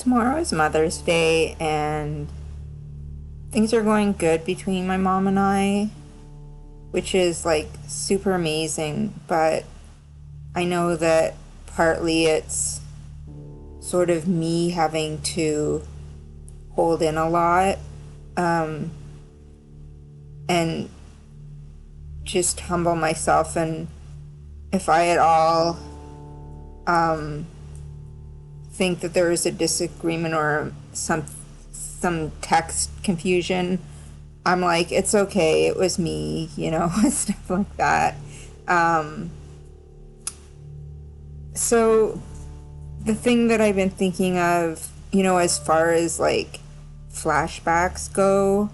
Tomorrow is Mother's Day, and things are going good between my mom and I, which is like super amazing. But I know that partly it's sort of me having to hold in a lot, um, and just humble myself. And if I at all um, think that there is a disagreement or some text confusion, I'm like, it's okay, it was me, stuff like that. Um, so the thing that I've been thinking of, as far as like flashbacks go,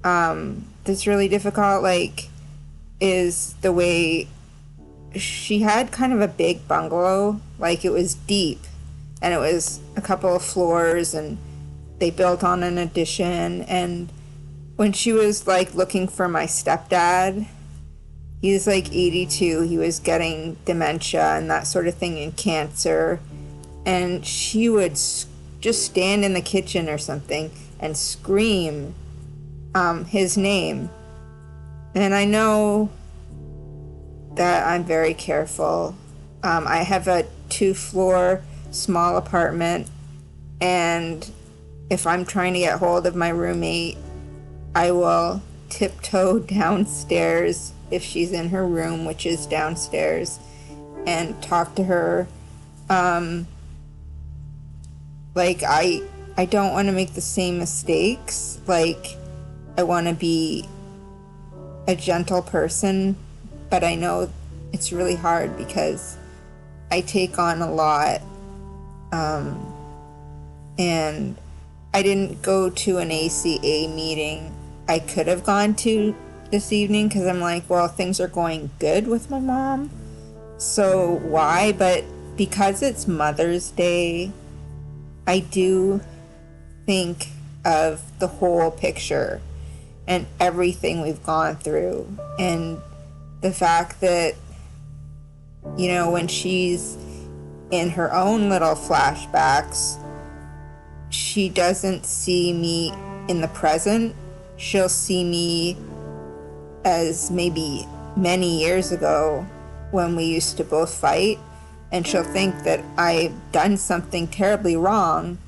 that's really difficult, like, is the way she had kind of a big bungalow. Like, it was deep and it was a couple of floors, and they built on an addition. And when she was like looking for my stepdad, he was like 82, he was getting dementia and that sort of thing, and cancer. And she would just stand in the kitchen or something and scream his name. And I know that I'm very careful. I have a 2-floor small apartment, and if I'm trying to get hold of my roommate, I will tiptoe downstairs if she's in her room, which is downstairs, and talk to her. Like, I don't want to make the same mistakes. Like, I want to be a gentle person, but I know it's really hard because I take on a lot. And I didn't go to an ACA meeting I could have gone to this evening because I'm like, well, things are going good with my mom, so why? But because it's Mother's Day, I do think of the whole picture and everything we've gone through, and the fact that, when she's in her own little flashbacks, she doesn't see me in the present. She'll see me as maybe many years ago when we used to both fight, and she'll think that I've done something terribly wrong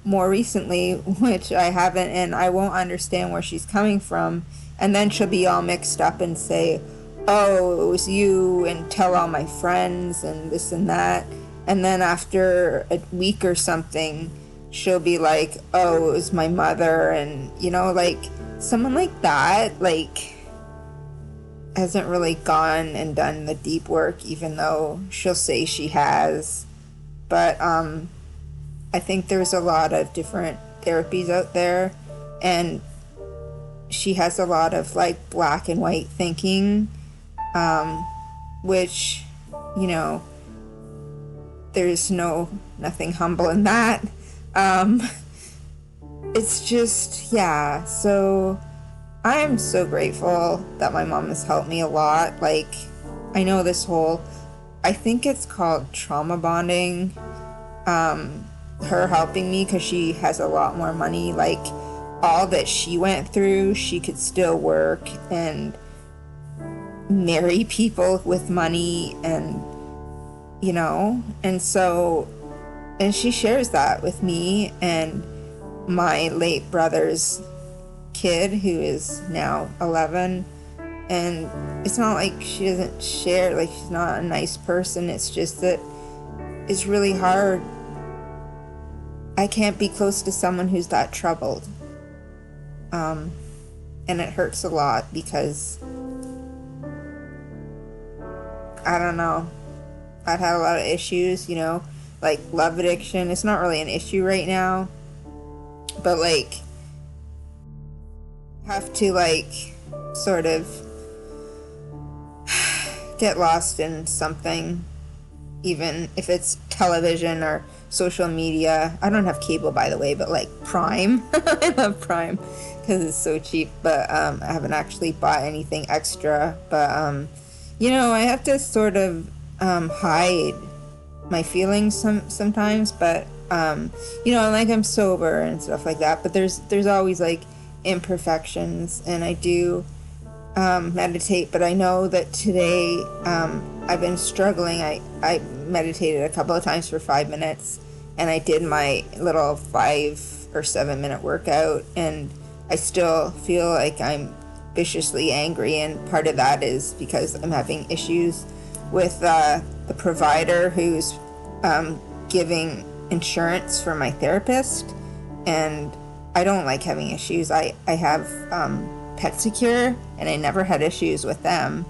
more recently, which I haven't, and I won't understand where she's coming from. And then she'll be all mixed up and say, oh, it was you, and tell all my friends and this and that. And then after a week or something, she'll be like, oh, it was my mother. And, like, someone like that, like, hasn't really gone and done the deep work, even though she'll say she has. But I think there's a lot of different therapies out there, and she has a lot of like black and white thinking, which, there's nothing humble in that. It's just, yeah. So I am so grateful that my mom has helped me a lot. Like, I know I think it's called trauma bonding. Her helping me because she has a lot more money. Like, all that she went through, she could still work and marry people with money, and and so, and she shares that with me and my late brother's kid, who is now 11. And it's not like she doesn't share, like, she's not a nice person. It's just that it's really hard. I can't be close to someone who's that troubled. And it hurts a lot because, I don't know, I've had a lot of issues, like love addiction. It's not really an issue right now, but like, have to like sort of get lost in something, even if it's television or social media. I don't have cable, by the way, but like Prime. I love Prime because it's so cheap, but I haven't actually bought anything extra. But I have to sort of hide my feelings sometimes, but you know, like I'm sober and stuff like that, but there's always like imperfections, and I do meditate, but I know that today I've been struggling. I meditated a couple of times for 5 minutes, and I did my little 5 or 7 minute workout, and I still feel like I'm viciously angry, and part of that is because I'm having issues with the provider who's giving insurance for my therapist, and I don't like having issues. I have Pet Secure, and I never had issues with them.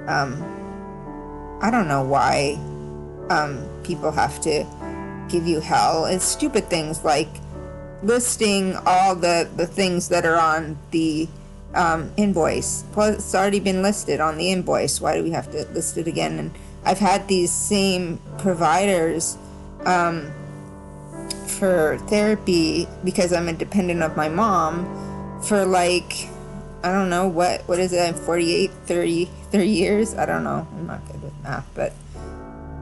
I don't know why people have to give you hell. It's stupid things like listing all the things that are on the invoice. Well, it's already been listed on the invoice. Why do we have to list it again? And I've had these same providers for therapy because I'm a dependent of my mom for like, I don't know, what is it? I'm 48, 30 years? I don't know. I'm not good with math, but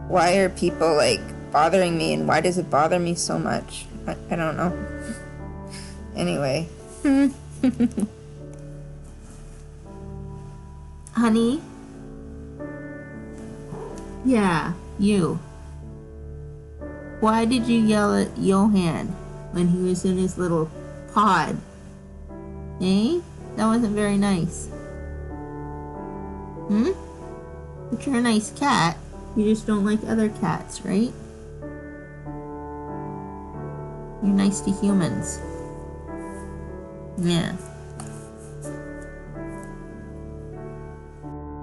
why are people like bothering me, and why does it bother me so much? I don't know. Anyway. Honey? Yeah, you. Why did you yell at Johan when he was in his little pod? Eh? That wasn't very nice. But you're a nice cat. You just don't like other cats, right? You're nice to humans. Yeah.